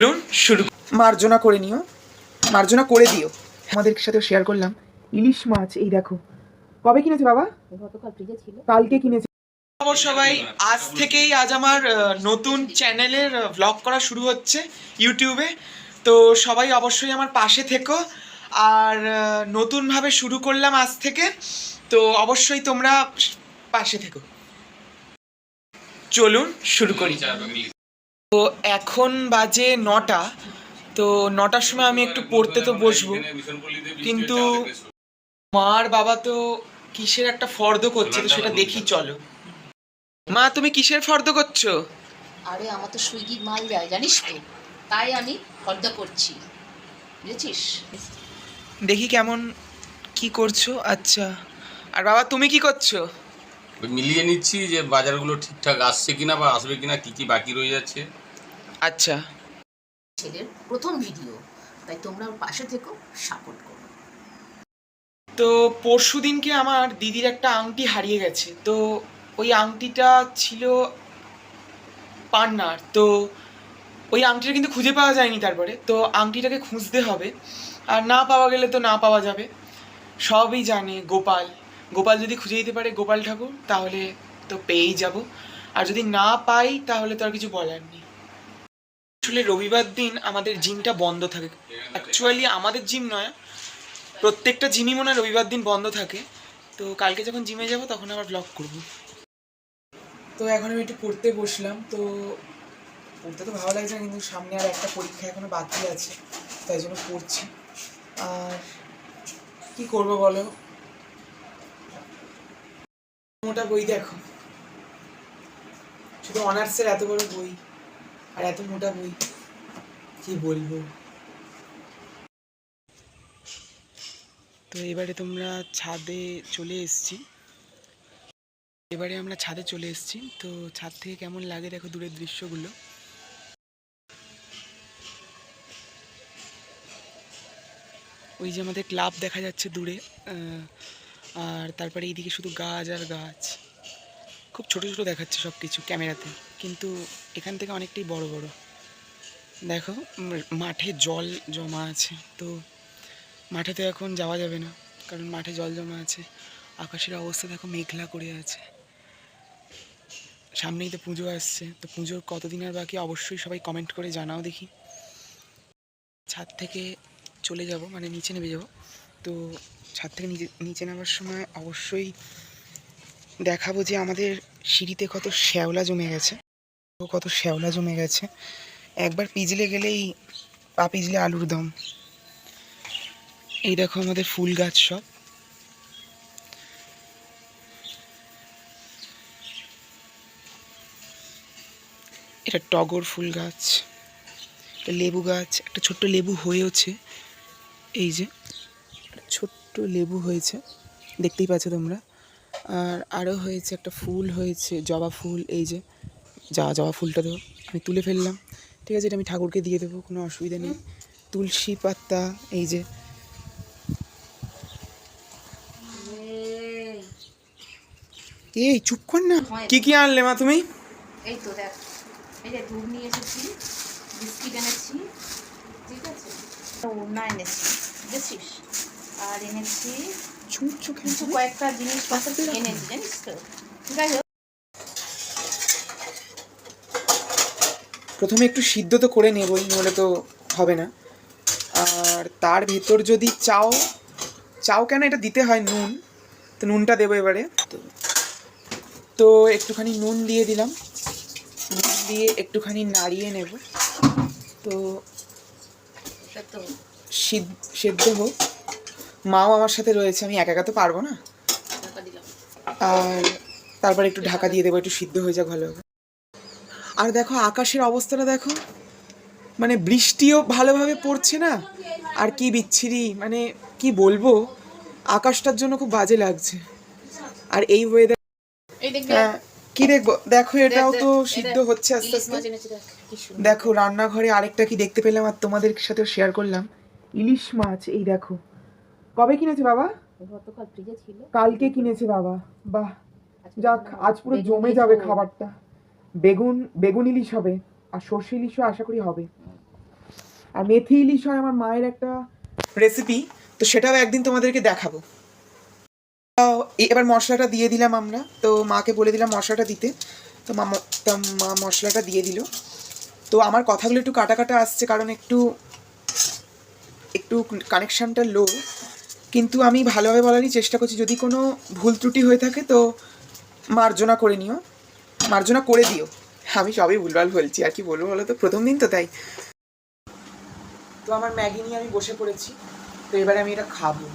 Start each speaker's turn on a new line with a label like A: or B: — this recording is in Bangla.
A: চলুন শুরু। মার্জনা করে নিও, মার্জনা করে দিও। আমাদের সাথে শেয়ার করলাম ইলিশ মাছ। এই দেখো, কবে কিনেছে বাবা?
B: গতকাল ফ্রিজে ছিল,
A: কালকে কিনেছে। সবাই, আজ থেকেই আজ আমার নতুন চ্যানেলের ভ্লগ করা শুরু হচ্ছে ইউটিউবে। তো সবাই অবশ্যই আমার পাশে থেকো। আর নতুনভাবে শুরু করলাম আজ থেকে, তো অবশ্যই তোমরা পাশে থেকো। চলুন শুরু করি। তো এখন বাজে 9টা। তো 9টার সময় আমি একটু পড়তে তো বসবো, কিন্তু মার বাবা তো কিসের একটা ফর্দ করছে, তো সেটা দেখি। চলো মা, তুমি কিসের ফর্দ করছো?
B: আরে আমার তো সুইগির মাল যায় জানিস তো, তাই আমি ফর্দ করছি, বুঝেছিস?
A: দেখি কেমন কি করছো। আচ্ছা, আর বাবা তুমি কি করছো?
C: মিলিয়ে নিচ্ছি যে বাজারগুলো ঠিকঠাক আসছে কিনা বা আসবে কিনা, কি কি বাকি রয়ে যাচ্ছে।
A: আচ্ছা,
B: ছেলের প্রথম ভিডিও, তাই তোমরা ওর পাশে থেকো, সাপোর্ট করো।
A: তো পরশু দিনকে আমার দিদির একটা আংটি হারিয়ে গেছে। তো ওই আংটিটা ছিল পান্নার। তো ওই আংটিটা কিন্তু খুঁজে পাওয়া যায়নি। তারপরে তো আংটিটাকে খুঁজতে হবে, আর না পাওয়া গেলে তো না পাওয়া যাবে। সবই জানে গোপাল। গোপাল যদি খুঁজে দিতে পারে, গোপাল ঠাকুর, তাহলে তো পেয়েই যাব। আর যদি না পাই তাহলে তো আর কিছু বলার নেই। আসলে রবিবার দিন আমাদের জিমটা বন্ধ থাকে। অ্যাকচুয়ালি আমাদের জিম নয়, প্রত্যেকটা জিমই মনে হয় রবিবার দিন বন্ধ থাকে। তো কালকে যখন জিমে যাব তখন আবার ব্লগ করব। তো এখন আমি একটু পড়তে বসলাম। তো পড়তে তো ভালো লাগছে না, কিন্তু সামনে আর একটা পরীক্ষা এখনো বাকি আছে, তাই জন্য পড়ছি। আর কি করবো বলো, মোটা বই দেখো, শুধু অনার্সের এত বড় বই আর এত মোটা বই, কি বলবো। তো এবারে তোমরা ছাদে চলে এসেছি, এবারে আমরা ছাদে চলে এসেছি। তো ছাদ থেকে কেমন লাগে দেখো দূরের দৃশ্যগুলো। ওই যে আমাদের ক্লাব দেখা যাচ্ছে দূরে, আর তারপরে এইদিকে শুধু গাছ আর গাছ। খুব ছোট ছোট দেখাচ্ছে সব কিছু ক্যামেরাতে, কিন্তু এখান থেকে অনেকটাই বড় বড়। দেখো মাঠে জল জমা আছে। তো মাঠে তো এখন যাওয়া যাবে না, কারণ মাঠে জল জমা আছে। আকাশের অবস্থা দেখো, মেঘলা করে আছে। সামনেই তো পুজো আসছে, তো পুজোর কতদিন আর বাকি অবশ্যই সবাই কমেন্ট করে জানাও দেখি। ছাদ থেকে চলে যাব, মানে নিচে নেমে যাব। তো ছাদ থেকে নিচে নামার সময় অবশ্যই দেখাবো যে আমাদের সিঁড়িতে কত শ্যাওলা জমে গেছে, কত শ্যাওলা জমে গেছে। একবার পিছলে গেলেই পা পিছলে আলুর দম। এই দেখো আমাদের ফুল গাছ সব। এটা টগর ফুল গাছ, একটা লেবু গাছ, একটা ছোট্ট লেবু হয়েওছে। এই যে ছোট্ট লেবু হয়েছে, দেখতেই পাচ্ছ তোমরা। আর আরও হয়েছে, একটা ফুল হয়েছে, জবা ফুল। এই যে জবা ফুলটা তো আমি তুলে ফেললাম, ঠিক আছে, এটা আমি ঠাকুরকে দিয়ে দেবো, কোনো অসুবিধা নেই। তুলসী পাতা, এই যে। এই চুপ কর না। কি কি আনলে মা তুমি?
B: এই তো দেখ, এই যে দুধ নিয়ে এসেছি, বিস্কিট এনেছি, ঠিক আছে, ওড়না এনেছি, বুঝেছিস? আর এনেছি কিছু কয়েকটা জিনিস এনেছি, জানিস তো। যাই হোক,
A: প্রথমে একটু সিদ্ধ তো করে নেবই, নইলে তো হবে না। আর তার ভেতর যদি চাও, চাও কেন, এটা দিতে হয় নুন, তো নুনটা দেবো এবারে। তো একটুখানি নুন দিয়ে দিলাম, নুন দিয়ে একটুখানি নাড়িয়ে নেব। তো সেদ্ধ হোক, মাও আমার সাথে রয়েছে, আমি একা একা তো পারবো না। আর তারপর একটু ঢাকা দিয়ে দেবো, একটু সিদ্ধ হয়ে যাক ভালোভাবে। আর দেখো আকাশের অবস্থাটা দেখো, মানে বৃষ্টিও ভালোভাবে পড়ছে না, আর কি বিচ্ছিরি, মানে কি বলবো, আকাশটার জন্য খুব বাজে লাগছে। আর এই ওয়েদার, হ্যাঁ কি দেখবো, দেখো এটাও তো সিদ্ধ হচ্ছে আস্তে আস্তে। দেখো রান্নাঘরে আরেকটা কি দেখতে পেলাম, আর তোমাদের সাথেও শেয়ার করলাম ইলিশ মাছ। এই দেখো, কবে কিনেছে বাবা?
B: গতকাল ফ্রিজে ছিল,
A: কালকে কিনেছে বাবা। বাহ, যাক, আজ পুরো জমে যাবে খাবারটা। বেগুন ইলিশ হবে, আর সর্ষে ইলিশও আশা করি হবে। আর মেথি ইলিশ হয় আমার মায়ের একটা রেসিপি, তো সেটাও একদিন তোমাদেরকে দেখাবো। এবার মশলাটা দিয়ে দিলাম আমরা, তো মাকে বলে দিলাম মশলাটা দিতে, তো মা মশলাটা দিয়ে দিল। তো আমার কথাগুলো একটু কাটা কাটা আসছে, কারণ একটু কানেকশানটা লো, কিন্তু আমি ভালোভাবে বলারই চেষ্টা করছি। যদি কোনো ভুল ত্রুটি হয়ে থাকে তো মার্জনা করে নিও, মার্জনা করে দিও। আমি সবই ভুলভাল বলছি, আর কি বলবো বলো তো, প্রথম দিন তো তাই। তো আমার ম্যাগি নিয়ে আমি বসে পড়েছি, তো এবারে আমি এটা খাবো।